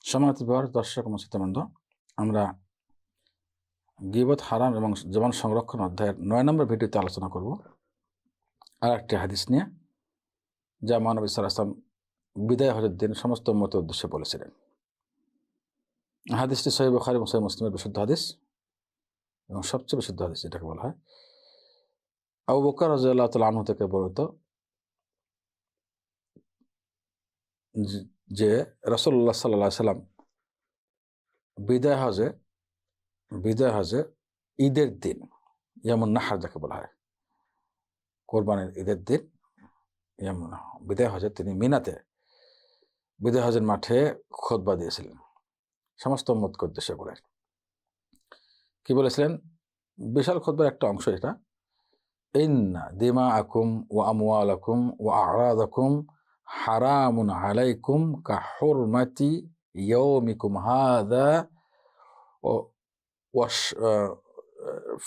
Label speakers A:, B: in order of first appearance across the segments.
A: সম্মানিত দর্শক ও শ্রোতাবৃন্দ, আমরা গীবত হারাম এবং জবান সংরক্ষণ অধ্যায়ের 9 নম্বর ভিডিওতে আলোচনা করব আর একটি হাদিস নিয়ে, যা মহানবী সাল্লাল্লাহু আলাইহি ওয়াসাল্লাম বিদায় হজের দিন সমস্ত উম্মতের উদ্দেশ্যে বলেছিলেন। হাদিসটি সহিহ বুখারী এবং সহিহ মুসলিমের বিশুদ্ধ হাদিস এবং সবচেয়ে বিশুদ্ধ হাদিস এটাকে বলা হয়। আবু বকর রাদিয়াল্লাহু তাআলা আনহু থেকে বর্ণিত যে রাসূলুল্লাহ সাল্লাল্লাহু আলাইহি ওয়াসাল্লাম বিদায় হজে ঈদের দিন, ইয়ামুন নাহর যাকে বলা হয়, কোরবানির ঈদের দিন, ইয়ামুন বিদায় হজে তিনি মিনাতে বিদায় হজের মাঠে খুতবা দিয়েছিলেন সমস্ত উম্মতকে উদ্দেশ্য করে। কি বলেছিলেন? বিশাল খুতবার একটা অংশ এটা। ইন্না দিমাআকুম ওয়া আমওয়ালাকুম ওয়া আ'রাদাকুম হারামুন আলাইকুম কা হুরমাতি ইয়াউমিকুম হাযা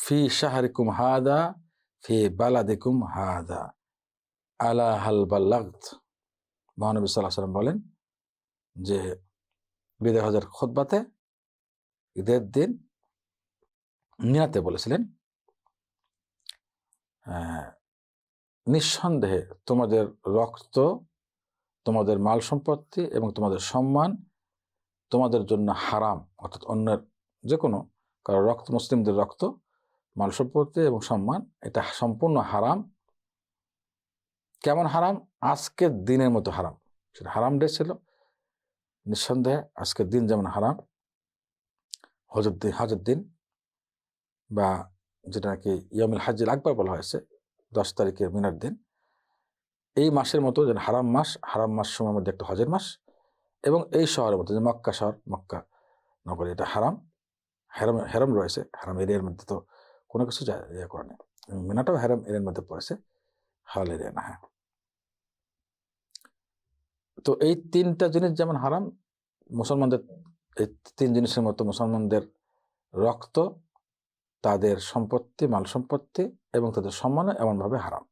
A: ফি শাহরিকুম হাযা ফি বালাদিকুম হাযা আলা হাল বাল্লাগত। মহানবী সাল্লাল্লাহু আলাইহি ওয়াসাল্লাম বলেন যে বিদায় হজের খুতবাতে ঈদের দিন মিনাতে বলেছিলেন, নিঃসন্দেহে তোমাদের রক্ত, তোমাদের মাল সম্পত্তি এবং তোমাদের সম্মান তোমাদের জন্য হারাম, অর্থাৎ অন্যের যে কোনো কারো রক্ত, মুসলিমদের রক্ত, মাল সম্পত্তি এবং সম্মান, এটা সম্পূর্ণ হারাম। কেমন হারাম? আজকের দিনের মতো হারাম। সেটা হারাম ডে ছিল, নিঃসন্দেহে আজকের দিন যেমন হারাম, হজের দিন বা যেটা নাকি ইয়ামুল হাজ্জিল আকবার বলা হয়েছে, 10 তারিখের মিনার দিন, এই মাসের মতো যেন হারাম মাস সময়ের মধ্যে একটা হজের মাস, এবং এই শহরের মতো যে মক্কা শহর, মক্কা নগরী, এটা হেরাম রয়েছে। হারাম এরিয়ার মধ্যে তো কোনো কিছু ইয়ে করে নেই, মিনাটাও হেরাম এরিয়ার মধ্যে পড়েছে, হালাল এরিয়া না। হ্যাঁ, তো এই তিনটা জিনিস যেমন হারাম, মুসলমানদের এই 3 জিনিসের মতো মুসলমানদের রক্ত, তাদের সম্পত্তি, মাল সম্পত্তি এবং তাদের সম্মান এমনভাবে হারাম।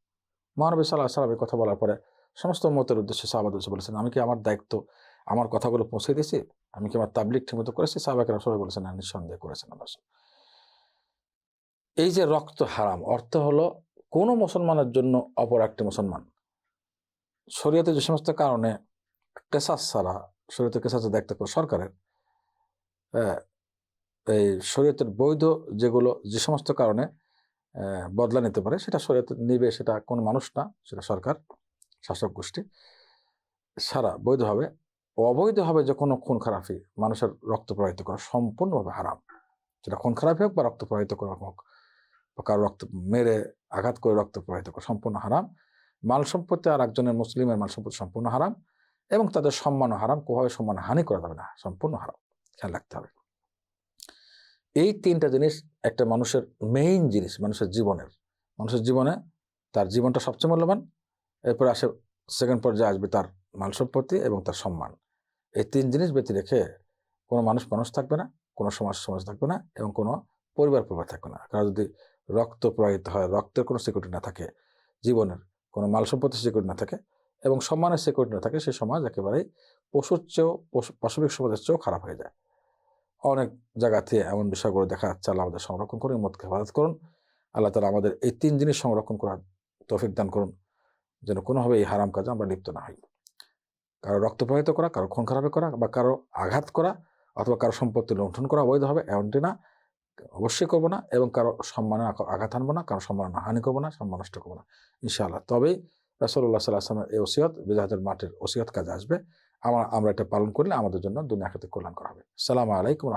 A: মহানবী সাল্লাল্লাহু আলাইহি ওয়াসাল্লাম কথা বলার পরে সমস্ত উম্মতের উদ্দেশ্যে সাহাবাদের উদ্দেশ্যে বলেছেন, আমি কি আমার দায়িত্ব, আমার কথাগুলো পৌঁছে দিয়েছি? আমি কি আমার তাবলীগ ঠিকমতো করেছি? সাহাবায়ে সবাই বলেছেন, না, নিঃসন্দেহে করেছেন। এই যে রক্ত হারাম, অর্থ হলো কোনো মুসলমানের জন্য অপর একটি মুসলমান শরীয়তে যে সমস্ত কারণে কেসাস ছাড়া, শরীয়তে কেসাস দায়িত্ব করে সরকারের, এই শরীয়তের বৈধ যেগুলো, যে সমস্ত কারণে বদলা নিতে পারে, সেটা শরীয়ত নিবে, সেটা কোনো মানুষ না, সেটা সরকার, শাসক গোষ্ঠী ছাড়া বৈধভাবে, অবৈধভাবে যে কোনো খুন খারাপি, মানুষের রক্ত প্রবাহিত করা সম্পূর্ণভাবে হারাম। সেটা খুন খারাপি হোক বা রক্ত প্রবাহিত করা হোক, বা কারো রক্ত মেরে আঘাত করে রক্ত প্রবাহিত করা সম্পূর্ণ হারাম। মাল সম্পত্তি আর একজনের মুসলিমের মাল সম্পত্তি সম্পূর্ণ হারাম, এবং তাদের সম্মানও হারাম। কোভাবে সম্মান হানি করা যাবে না, সম্পূর্ণ হারাম, খেয়াল রাখতে হবে। এই 3টা জিনিস একটা মানুষের মেইন জিনিস, মানুষের জীবনে তার জীবনটা সবচেয়ে মূল্যবান, এরপর আসে সেকেন্ড পর্যায়ে আসবে তার মাল সম্পত্তি এবং তার সম্মান। এই 3 জিনিস ব্যতী রেখে কোনো মানুষ থাকবে না, কোনো সমাজ থাকবে না, এবং কোনো পরিবার থাকবে না। কারণ যদি রক্ত প্রবাহিত হয়, রক্তের কোনো সিকিউরিটি না থাকে, জীবনের কোনো মাল সম্পত্তির সিকিউরিটি না থাকে এবং সম্মানের সিকিউরিটি না থাকে, সেই সমাজ একেবারেই পশুর চেয়েও, পাশবিক সমাজের চেয়েও খারাপ হয়ে যায়। অনেক জায়গাতে এমন বিষয়গুলো দেখা যাচ্ছে। আল্লাহ আমাদের সংরক্ষণ করুন, উম্মতকে হেফাজত করুন। আল্লাহ তাআলা আমাদের এই 3 জিনিস সংরক্ষণ করার তৌফিক দান করুন, যেন কোনোভাবে এই হারাম কাজে আমরা লিপ্ত না হই। কারো রক্ত প্রবাহিত করা, কারো খুন খারাপি করা, বা কারো আঘাত করা, অথবা কারো সম্পত্তি লুণ্ঠন করা অবৈধ হবে, এমনটি না, অবশ্যই করবো না। এবং কারো সম্মানে আঘাত আনবো না, কারো সম্মান হানি করবো না, সম্মান নষ্ট করবো না, ইনশাআল্লাহ। তবেই রাসূলুল্লাহ সাল্লাল্লাহু আলাইহি ওয়াসাল্লামের এই ওসিয়ত, বিদায় হজের মাঠের ওসিয়ত কাজে আসবে। আমরা এটা পালন করলে আমাদের জন্য দুনিয়া আখিরাতে কল্যাণ করা হবে। আসসালামু আলাইকুম।